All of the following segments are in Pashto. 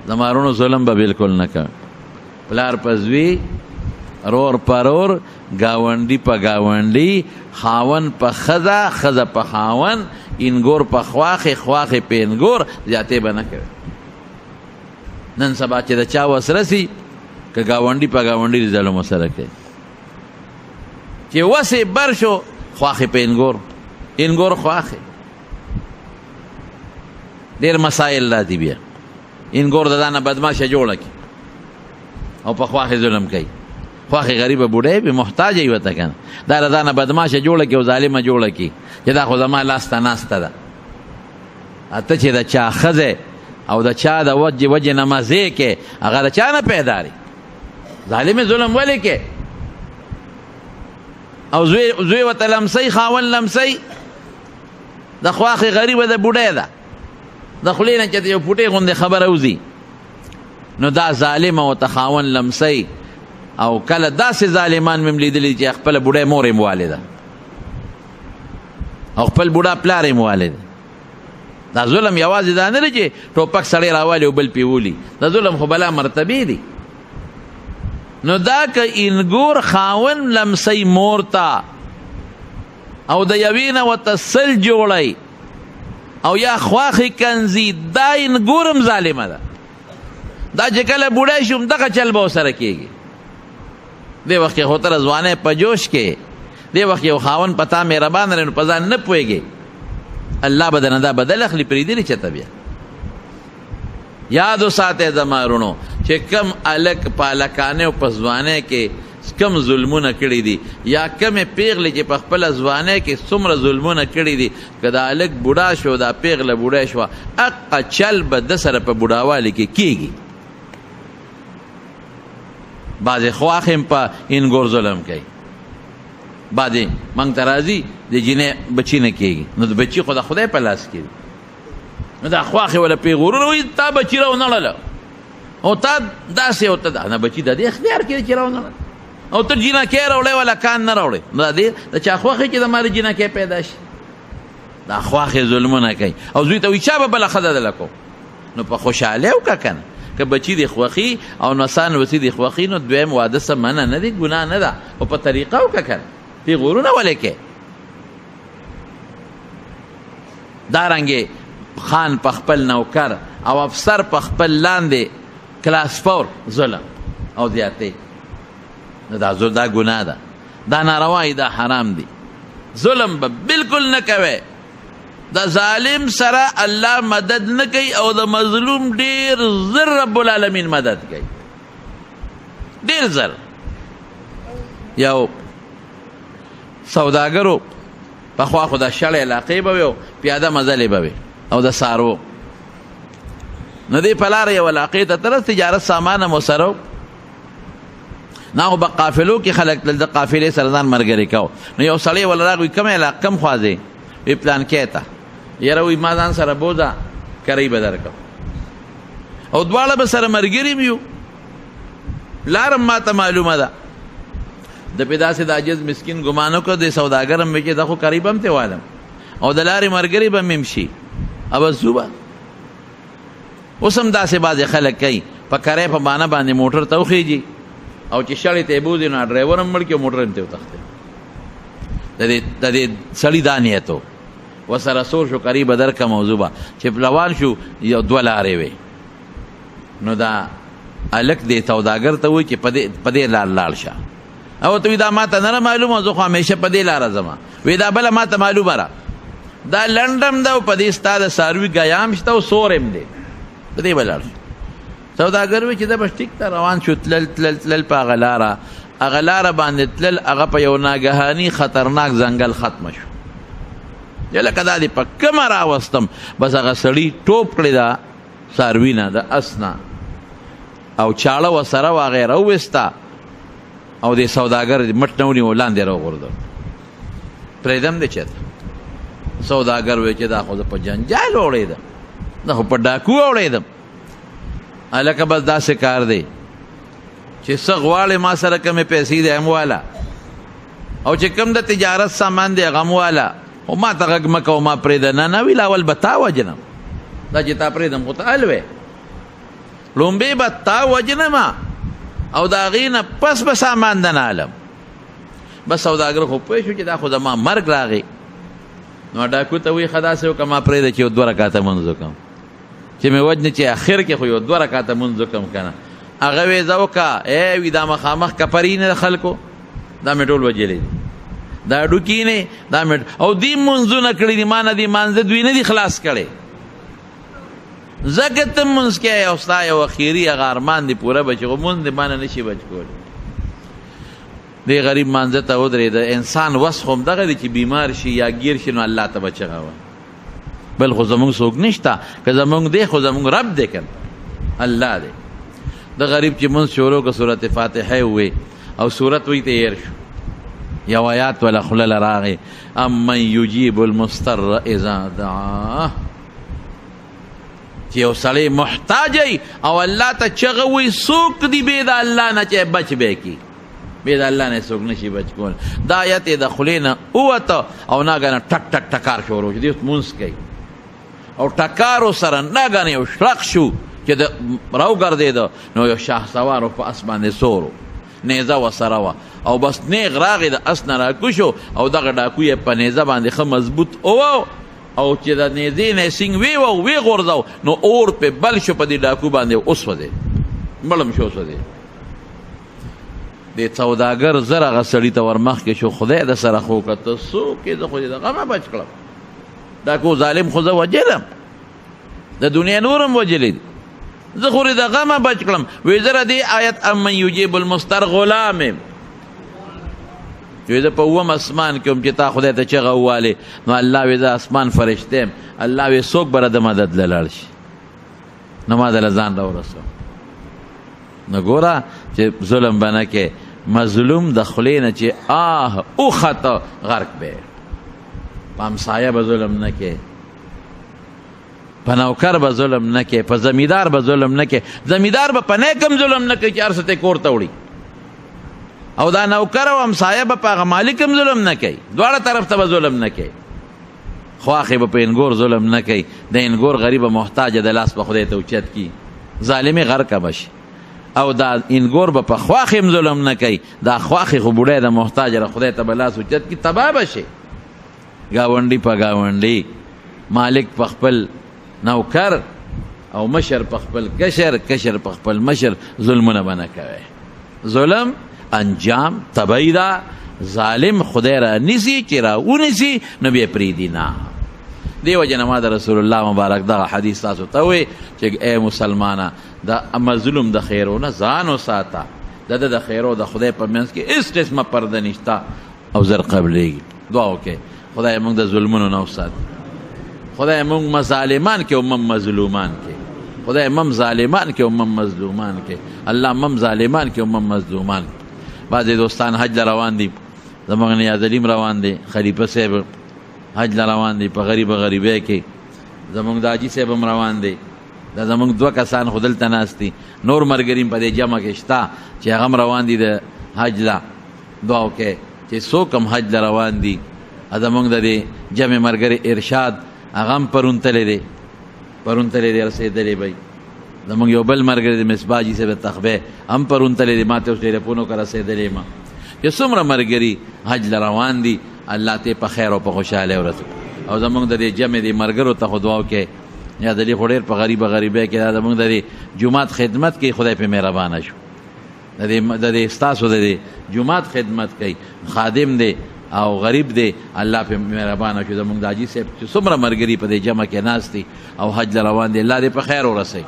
زمارونو ظلم به بالکل نه کوي. پلار په زوی، رور په رور، ګاونډي په ګاونډي، خاون په ښځه، ښځه په خاون، انګور په خواښې، خواښې په انګور، زیاتې به نه کوي. نن سبا چې د چا وس رسي که ګاونډي په ګاونډي ظلم ورسره کوي، چې وس یې بر شو خواښې په انګور، انګور خواښې. ډېر مسایل را دي. بیا انګور د دا نه بدماشه جوړه کړي او په خواښې ظلم کوي. خواښې غریبه بوډۍ وي، محتاجه یې ورته که نه، دا له دا نه بدماشه جوړه کړي او ظالمه جوړه کړي چې دا خو زما لاسته ناسته ده. ته چې د چا ښځې او د چا د وجې نه مزې کې، هغه د چا نه پیدا دی. ظالمې ظلم ولې کې؟ او زوی ورته لمسی، خاون لمسی، د خواښې غریبه د بوډۍ ده، د خولې نه چې یو پوټې غوندې خبره وځي، نو دا ظالمه ورته خاون لمسی. او کله داسې ظالمان مې لیدلي چې خپله بوډۍ مور یې والده او خپل بوډا پلار یې والده. دا ظلم یوازې دا نه دی چې ټوپک سړی راوالي او بل پې ولي، دا ظلم خو بلا مرتبې دي. نو دا که انګور خاون لمسی مور ته او د یوې نه ورته سل جوړی او یا خواښې کنځي، دا انګور هم ظالمه ده. دا چې کله بوډی شو دغه چل به ورسره کېږي. دې وخت کې خو ته ځوانۍ په جوش کې، دې وخت یو خاون په تا مهربان دی نو په ځان نه پوهېږي، الله به درنه دا بدل اخلي. پرېږدي چېرته بیا یاد وساتئ زما وروڼو چې کم هلک په هلکانۍ او په ځوانۍ کې کم ظلمونه کړي دي، یا کمې پیغلې چې په خپله ځوانۍ کې څومره ظلمونه کړي دي، که دا هلک بوډا شو، دا پیغله بوډۍ شوه، حقه چل به ده سره په بوډاوالي کې کېږي. بعضې خواښې هم په انګور ظلم کوي، بعضې موږ ته راځي د جینۍ بچي نه کېږي، نو د بچي خو د خدای په لاس کې دی. نو دا خواښې وله پیغورونه وایي تا بچي راونړله او تا داسې او ته دا نه بچي د دې اختیار کې دی چې راونړله او ته جینکۍ راوړی ولا کان نه راوړی. نو د چا خوښې چې د مالې جینکۍ پیدا شي. دا خواښې ظلمونه کوي او زوی ته وایي چا به بله ښځه دله کو. نو په خوشحالۍ وکړه که نه، که بچي دې خوښي او نسان وسي دې خوښي، نو دویم واده څه منع نه دی، ګناه نه ده، خو په طریقه وکړه که نه. پیغورونه ولې کوې؟ دارنګې خان په خپل نوکر او افسر په خپل لاندې کلاس فور ظلم او زیاتې، نو دا ګناه ده، دا ناروا دی، دا حرام دی. ظلم به بالکل نه کوئ. د ظالم سره الله مدد نه کوي او د مظلوم ډېر زر رب العالمین مدد کوي، ډېر زر. یو سوداګرو پخوا خو د شړې علاقې به وي او پیاده مزلې به وي او د څارو، نو دې په لاره یو علاقې ته تلل، تجارت سامان هم ورسره نه خو په قافلو کې خلک تلل، د قافلې سره ځان ملګري کو. نو یو سړی وله راغی کوم علاقه کم خوا ځې؟ وی پلانکۍ ته. یاره وی ما ځان سره بوځه کرۍ به درکړم او دواړه به سره ملګري م یو، لارم ما ته معلومه ده. د پې داسې د عاجز مسکین ګمان وکړه د سوداګر هم وی چې دا خو قریب هم ته والم او د لارې ملګري به مې هم شي، او ځو به. اوس هم داسې بعضې خلک کوي، په کرۍ په بانه باندې موټر ته وخېږي او چې شړې ته یې بوځي نو ډرایور هم مړ کړي او موټر هم ته وتښتي. د دې سړي دا نیت و، ورسره سور شو قریبه درکه موضوع به چې روان شو یو دوه لارې وې. نو دا هلک دې سوداګر ته وایي چې په دې لار لاړ شه، او ته وایي دا ما ته نه معلومه، زه خو همیشه په دې لاره ځمه. وایي دا بله ما ته معلومه را، دا لنډم ده او په دې ستا د څاروي ګیام شته او سور هم دی، په دې به لاړ شو. سوداګر وایي چې دا بس ټیک ته روان شو، تلل په هغه لاره باندې تلل، هغه په یو ناګهاني خطرناک ځنګل ختمه شو. لکه دا دې په کومه راوستم، بس هغه سړي ټوپ کړې ده څاروي نه، د اس نه، او چاړه ورسره وه هغه یې راوویسته او دې سوداګر مټ نه ونیو لاندې راوغورځو. پرېږدم دې چېرته؟ سوداګر وایي چې دا خو زه په جنجال اوړېدم، دا خو په ډاکو اوړېدم. هلکه بس داسې کار دی چې څه غواړې ما سره کمې پیسې دی هم واله، او چې کوم د تجارت سامان دی هغه هم واله، او ما ته غږ مه کوه ما پرېږده. نه ویل اول به تا وجنم، دا چې تا پرېږدم خو ته ال وې. لومبې به تا وجنما او د هغې نه پس به سامان دنالم. بس سوداګر خو پوه شو چې دا خو زما مرګ راغی. نو ډاکو ته وایي ښه داسې وکړه ما پرېږده چې یو 2 رکاته مونځ وکړم چې مې وجنې چې اخر کې خو یو 2 رکاته مونځ وکړم که نه. هغه وی زه وکړه وي دا مخامخ کپري نه د خلکو دا مې ټول وجلی دي دا ډوکي نه دا مې او دوی مونځونه کړي دي ما نه دي مانځه دوی نه دي خلاص کړی. ځکه ته مونځ کوې او ستا یو اخري هغه ارمان دي پوره به چې خو مونځ دې ما نه نشي بچ کولی. دې غریب مانځه ته ودرېده. انسان وس خو همدغه دی چې بیمار شي یا ګیر شي نو الله ته به چغه وایي. بل خو زمونږ څوک نشته که زمونږ دی خو زمونږ رب دی که الله دی. د غریب چې مونځ شروع که صورت فاتحه ووی او صورت وی تیر شو یو آیات ولا خوله له راغی امن یجیب المضطر اذا دعاه چې یو سړی محتاج ای او الله ته چغه وی څوک دی بې د الله نه چې بچ به کی بې د الله نه څوک نشي بچ کول. دا آیت د خولې نه ووته او ناګانه ټک ټک ټکار شروع شو. دی اوس مونځ کوي او ټکارو سره ناګانه یو شرق شو چې د راوګرځېده نو یو شهسوارو په اس باندې سورو نیزه ورسره وه او بس نیغ راغی د اس نه راکوشو او دغه ډاکو یې په نیزه باندې ښه مضبوط ووه او چې د نیزې نه یې سینګ ویوه ویې غورځو نو اور پې بل شو په دې ډاکو باندې وسوځېد مړم شو سوځېد. دې سوداګر زر هغه سړي ته ور مخکې شو خدای د سره خو که ته څوک یې زه خو دې د غمه بچ کړم ډاکو ظالم خو زه وجلم د دنیا نورم وجلی دي زه خو د غمه بچ کړم. وی زه دې آیت امن یجیب المضطر غلام یم وی زه په اووم اسمان کې هم چې تا خدای ته چغه ووالې نو الله وی زه اسمان فرشته یم. الله وی څوک به د مدد له لاړ شي نو ما دله ځان راورسوه. نو ګوره چې ظلم به نه کې مظلوم د خولې نه چې اوخته غرق به په همسایه به ظلم نه کې په نوکر به ظلم نه کې په زمیندار به ظلم نه کې. زمیندار به په نیکم ظلم نه کوي چې هر څه ته کور ته وړي او دا نوکر او همسایه به په هغه مالک هم ظلم نه کوي. دواړه طرف ته به ظلم نه کوي. خواښې به په انګور ظلم نه کوي. د انګور غریبه محتاجه د لاس به خدای ته اوچت کي ظالمې غرقه به شي او دا انګور به په خواښې هم ظلم نه کوي. دا خواښې خو بوډۍ د محتاجه د خدای ته به لاس اوچت کي تباه به شي. ګاونډي په ګاونډي مالک په خپل نوکر او مشر په خپل کشر کشر په خپل مشر ظلمونه به نه کوي. ظلم انجام طبعی ده. ظالم خدای را نیسي چې را ونیسي نو بیا پرېږدي نه. دې وجه نه ما د رسول الله مبارک دغه حدیث تاسو ته وایي چې ای مسلمانه د مظلوم د خیرونه ځان وساته. د خیرو د خدای په منځ کې هېڅ قسمه پرده نشته او زر قبلېږي. دعا وکړئ خدای موږ د ظلمونو نه وساتي. خدای موږ مظالمان کې او مم مظلومان کې. خدای مم ظالمان کې او مم مظلومان کې. الله مم ظالمان کې او مم مظلومان کې. بعضې دوستان حج روان دي زموږ نیاز علیم روان دی خلیفه صاحب حج روان دی په غریبۍ کې زموږ د حاجي صاحب هم روان دی. دا زموږ 2 کسان خو دلته ناست دي نور ملګري په دې جمع کې شته چې هغه هم روان دي د حج له. دعا وکړئ چې څوک هم حج له روان دي. زموږ د دې جمع ملګري ارشاد هغه هم پرون تللی دی رسېدلی به زموږ یو بل ملګری د مصباح حاجي صاحب تخبه هم پرون تللی دی ما ته اوس ټلیفون وکړه رسېدلی یم چې څومره ملګري حج له روان دي الله ته په خیر او په خوشحالۍ ورسوي. او زموږ د دې جمع د ملګرو ته خو دعا وکړئ یا د دې خو ډېر په غریبۍ کې دا زموږ د دې جومات خدمت کوي خدای پې مهربانه شو. د دې ستاسو د دې جومات خدمت کوي خادم دی او غریب دی الله پې مهربانه شو. زموږ د حاجي صاحب چې څومره ملګري په دې جمع کې ناست دي او حج روان دي الله دې په خیر ورسوي.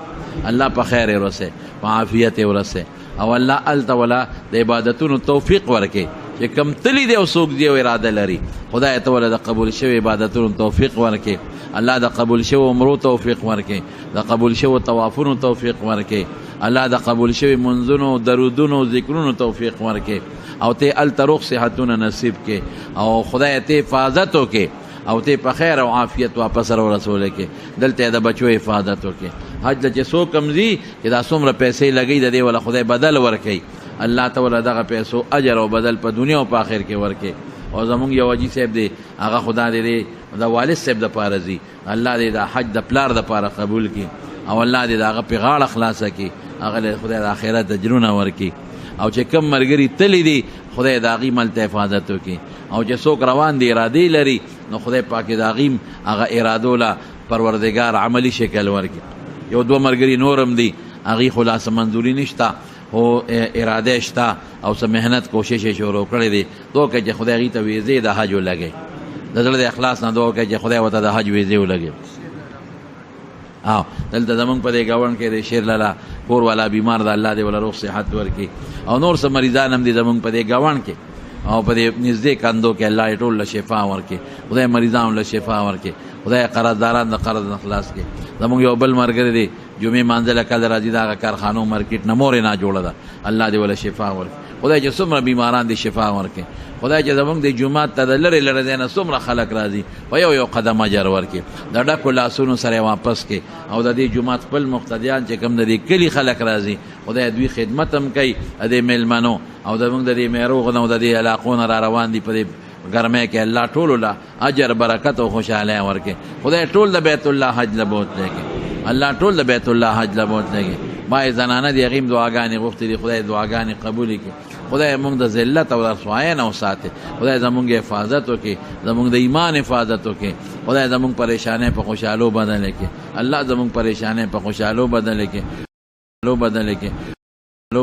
الله په خیر یې ورسوي په عافیت یې ورسوي او الله هلته ولا د عبادتونو توفیق ورکړي چې کم تلی دی او څوک دی او اراده لري خدای ته ولا د قبول شوي عبادتونو توفیق ورکړي. الله د قبول شوي عمرو توفیق ورکړي. د قبول شوي طوافونو توفیق ورکړي. الله د قبول شوي منځونو درودونو ذکرونو توفیق ورکړي او ته هلته روغ صحتونه نصیب کړي او خدای ته حفاظت وکړي او ته په خیر او عافیت واپس ورسولی کې دلته د بچو حفاظت وکړي. حج ته چې څوک هم ځي چې دا څومره پیسې لګوي د دې ولا خدای بدل ورکوي. الله ته ولا دغه پیسو اجر او بدل په دنیا او په آخر کې ورکوي. او زمونږ یو حاجي صاحب دی هغه خدا دې د والد صاحب دپاره ځي الله دې د حج د پلار دپاره قبول کړي او الله دې دغه په غاړه خلاصه کړي، هغه له خدای د آخرت اجرونه ورکړي، او چې کم مرګري تللی دي خدای د هغې مل ته حفاظت وکړي، او چې څوک روان دي ارادې لري نو خدای پاک د هغې هغه ارادو له پروردګار عملی شکل ورکړي. یو دوه مرګري نورم دي هغې خلاصه منظوري نشته خو اراده شته او څه محنت کوشش یې شروع کړی دی، دعا کوي چې خدای هغې ته ویزې د حج ولګوي، د زړه د اخلاص نه دعا کوي چې خدای ورته د حج ویزې ولګوي. او دلته زمونږ په دې ګاونډ کې د شیر لالا کور والا بیمار ده، الله دې ولا روغ صحت ورکړي، او نور څه مریضان هم دي زمونږ په دې ګاونډ کې او په دې نږدې کندو کې، الله یې ټول له شفا ورکړي، خدای مریضانو له شفا ورکړي، خدای قرضداران د قرض نه خلاص کړي. زمونږ یو بل ملګری دی جمعې مانځله کله راځي، د هغه کارخانو مارکیټ نه مور یې نه جوړه ده، الله دې ولا شفا ورکړي، خدای چې څومره بیماران دي شفا ورکړي، خدای چې زمونږ د جومات ته د لرې لرې ځای نه څومره خلک راځي په یو یو قدم اجر ورکړي، د ډکو لاسونو سره یې واپس کړي، او د دې جومات خپل مقتدیان چې کوم د دې کلي خلک راځي خدای دوی خدمت هم کوي د دې میلمنو، او زمونږ د دې میروغ نه او د دې علاقو نه را روان دي په دې ګرمۍ کې، الله ټولو له اجر برکت او خوشحالۍ ورکړي، خدای ټول د بیت الله حج له بوتلی کړي، الله ټول د بیت الله حج له بوتلی کړي. بعضې زنانه دي هغې هم دعاګانې غوښتې دي، خدای دعاګانې قبولې کړي، خدای موږ د ذلت او رسوایۍ نه وساتي، خدای زمونږ حفاظت وکړي، زمونږ د ایمان حفاظت وکړي، خدای زمونږ پریشانۍ په خوشحالو بدله کړي، الله زمونږ پریشانۍ په خوشحالو بدله کړي.